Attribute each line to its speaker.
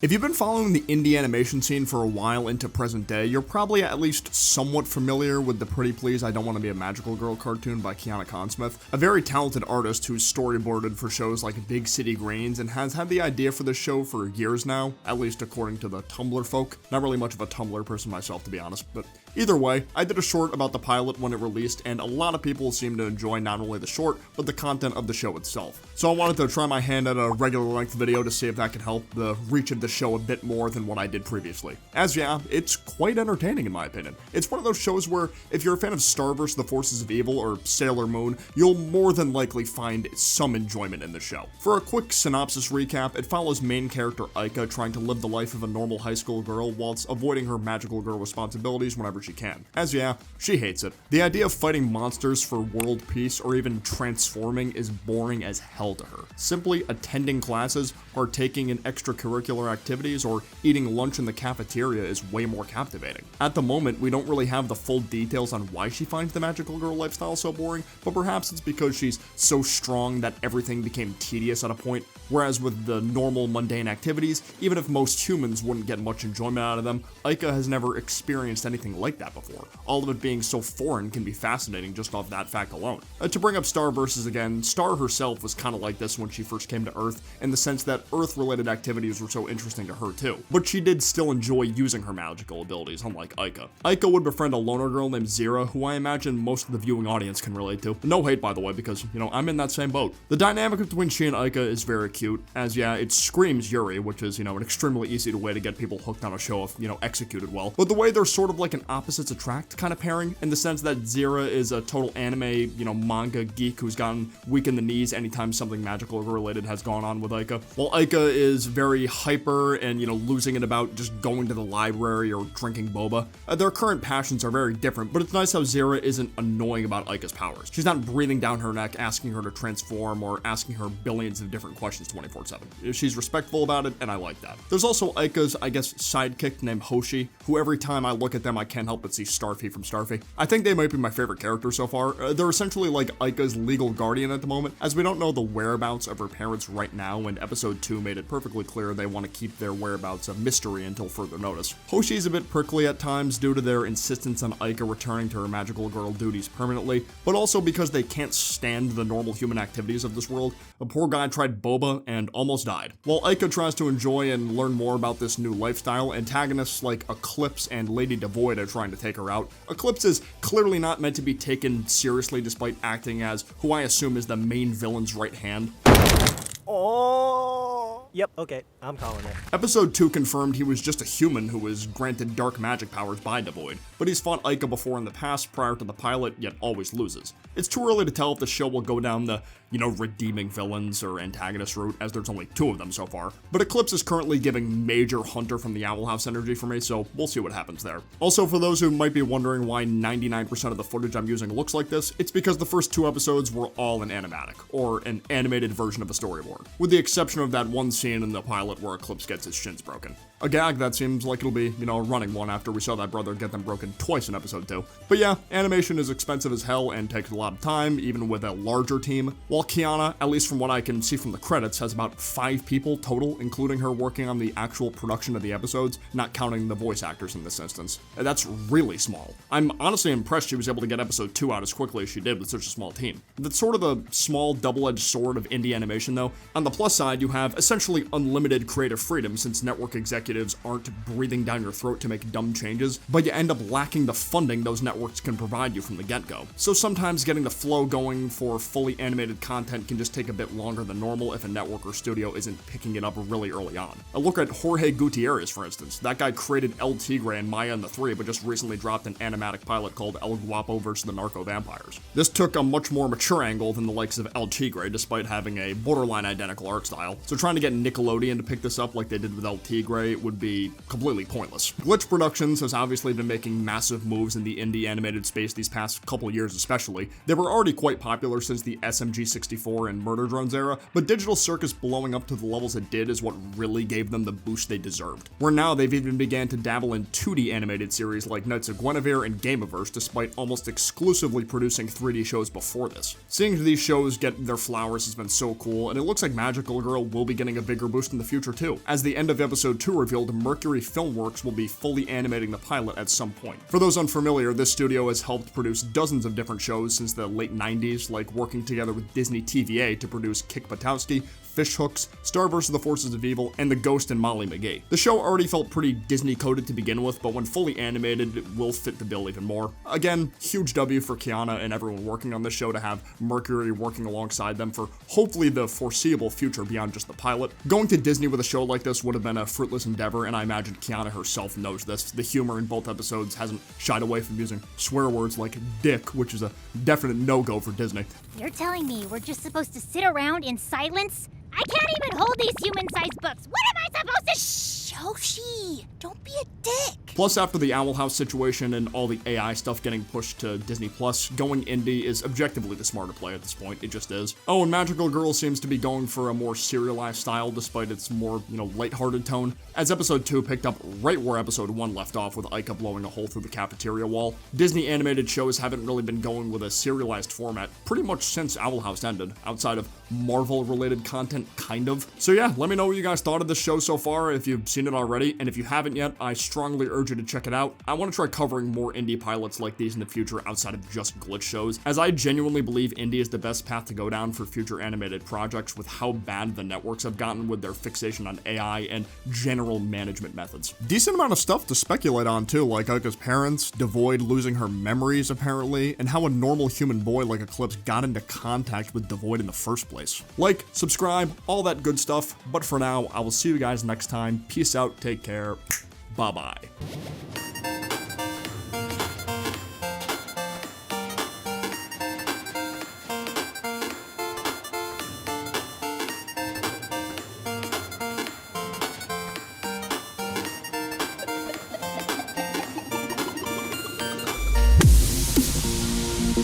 Speaker 1: If you've been following the indie animation scene for a while into present day, you're probably at least somewhat familiar with the Pretty Please I Don't Want to Be a Magical Girl cartoon by Kiana Consmith, a very talented artist who's storyboarded for shows like Big City Greens and has had the idea for this show for years now, at least according to the Tumblr folk. Not really much of a Tumblr person myself, to be honest, but either way, I did a short about the pilot when it released, and a lot of people seem to enjoy not only the short, but the content of the show itself. So I wanted to try my hand at a regular length video to see if that could help the reach of the show a bit more than what I did previously. As yeah, it's quite entertaining in my opinion. It's one of those shows where if you're a fan of Star vs. the Forces of Evil or Sailor Moon, you'll more than likely find some enjoyment in the show. For a quick synopsis recap, it follows main character Aika trying to live the life of a normal high school girl whilst avoiding her magical girl responsibilities whenever she can. As yeah, she hates it. The idea of fighting monsters for world peace or even transforming is boring as hell to her. Simply attending classes, partaking in extracurricular activities, or eating lunch in the cafeteria is way more captivating. At the moment, we don't really have the full details on why she finds the magical girl lifestyle so boring, but perhaps it's because she's so strong that everything became tedious at a point, whereas with the normal mundane activities, even if most humans wouldn't get much enjoyment out of them, Aika has never experienced anything like that before. All of it being so foreign can be fascinating just off that fact alone. To bring up Star versus again, Star herself was kind of like this when she first came to Earth, in the sense that Earth-related activities were so interesting to her too, but she did still enjoy using her magical abilities, unlike Aika. Aika would befriend a loner girl named Zira, who I imagine most of the viewing audience can relate to. No hate, by the way, because, I'm in that same boat. The dynamic between she and Aika is very cute, as yeah, it screams Yuri, which is, an extremely easy way to get people hooked on a show if, executed well. But the way they're sort of like an opposites attract kind of pairing, in the sense that Zira is a total anime, manga geek who's gotten weak in the knees anytime something magical related has gone on with Aika, while Aika is very hyper and, losing it about just going to the library or drinking boba. Their current passions are very different, but it's nice how Zira isn't annoying about Aika's powers. She's not breathing down her neck, asking her to transform, or asking her billions of different questions 24/7. She's respectful about it, and I like that. There's also Aika's, sidekick named Hoshi, who every time I look at them, I can't help but see Starfy from Starfy. I think they might be my favorite character so far. They're essentially like Aika's legal guardian at the moment, as we don't know the whereabouts of her parents right now, and episode 2 made it perfectly clear they want to keep their whereabouts a mystery until further notice. Hoshi's a bit prickly at times due to their insistence on Aika returning to her magical girl duties permanently, but also because they can't stand the normal human activities of this world. A poor guy tried boba and almost died. While Aika tries to enjoy and learn more about this new lifestyle, antagonists like Eclipse and Lady Devoid are trying to take her out. Eclipse is clearly not meant to be taken seriously despite acting as who I assume is the main villain's right hand.
Speaker 2: Yep, okay, I'm calling it.
Speaker 1: Episode 2 confirmed he was just a human who was granted dark magic powers by Devoid, but he's fought Aika before in the past prior to the pilot, yet always loses. It's too early to tell if the show will go down the, redeeming villains or antagonist route, as there's only 2 of them so far, but Eclipse is currently giving major Hunter from the Owl House energy for me, so we'll see what happens there. Also, for those who might be wondering why 99% of the footage I'm using looks like this, it's because the first 2 episodes were all in animatic, or an animated version of a storyboard, with the exception of that one scene in the pilot where Eclipse gets his shins broken. A gag that seems like it'll be, a running one after we saw that brother get them broken twice in episode 2. But yeah, animation is expensive as hell and takes a lot of time, even with a larger team, while Kiana, at least from what I can see from the credits, has about 5 people total, including her working on the actual production of the episodes, not counting the voice actors in this instance. That's really small. I'm honestly impressed she was able to get episode 2 out as quickly as she did with such a small team. That's sort of the small double-edged sword of indie animation though. On the plus side, you have essentially unlimited creative freedom since network executives aren't breathing down your throat to make dumb changes, but you end up lacking the funding those networks can provide you from the get-go. So sometimes getting the flow going for fully animated content can just take a bit longer than normal if a network or studio isn't picking it up really early on. A look at Jorge Gutierrez, for instance. That guy created El Tigre and Maya and the Three, but just recently dropped an animatic pilot called El Guapo vs. the Narco Vampires. This took a much more mature angle than the likes of El Tigre, despite having a borderline identical art style. So trying to get Nickelodeon to pick this up like they did with El Tigre would be completely pointless. Glitch Productions has obviously been making massive moves in the indie animated space these past couple years especially. They were already quite popular since the SMG N64 and Murder Drones era, but Digital Circus blowing up to the levels it did is what really gave them the boost they deserved. Where now they've even began to dabble in 2D animated series like Knights of Guinevere and Gameverse, despite almost exclusively producing 3D shows before this. Seeing these shows get their flowers has been so cool, and it looks like Magical Girl will be getting a bigger boost in the future too. As the end of episode 2 revealed, Mercury Filmworks will be fully animating the pilot at some point. For those unfamiliar, this studio has helped produce dozens of different shows since the late 90s, like working together with Disney TVA to produce Kick Buttowski, Fish Hooks, Star vs. the Forces of Evil, and The Ghost and Molly McGee. The show already felt pretty Disney-coded to begin with, but when fully animated, it will fit the bill even more. Again, huge W for Kiana and everyone working on this show to have Mercury working alongside them for hopefully the foreseeable future beyond just the pilot. Going to Disney with a show like this would have been a fruitless endeavor, and I imagine Kiana herself knows this. The humor in both episodes hasn't shied away from using swear words like dick, which is a definite no-go for Disney.
Speaker 3: You're telling me we're just supposed to sit around in silence? I can't even hold these human-sized books. What am I supposed to— Shh, Yoshi, don't be a dick.
Speaker 1: Plus, after the Owl House situation and all the AI stuff getting pushed to Disney Plus, going indie is objectively the smarter play at this point. It just is. Oh, and Magical Girl seems to be going for a more serialized style despite its more, lighthearted tone, as episode 2 picked up right where episode 1 left off with Aika blowing a hole through the cafeteria wall. Disney animated shows haven't really been going with a serialized format pretty much since Owl House ended, outside of Marvel-related content, kind of. So yeah, let me know what you guys thought of this show so far, if you've seen it already, and if you haven't yet, I strongly urge you to check it out. I want to try covering more indie pilots like these in the future outside of just glitch shows, as I genuinely believe indie is the best path to go down for future animated projects with how bad the networks have gotten with their fixation on AI and general management methods. Decent amount of stuff to speculate on too, like Aika's parents, Devoid losing her memories apparently, and how a normal human boy like Eclipse got into contact with Devoid in the first place. Like, subscribe, all that good stuff, but for now, I will see you guys next time. Peace out, take care, bye-bye.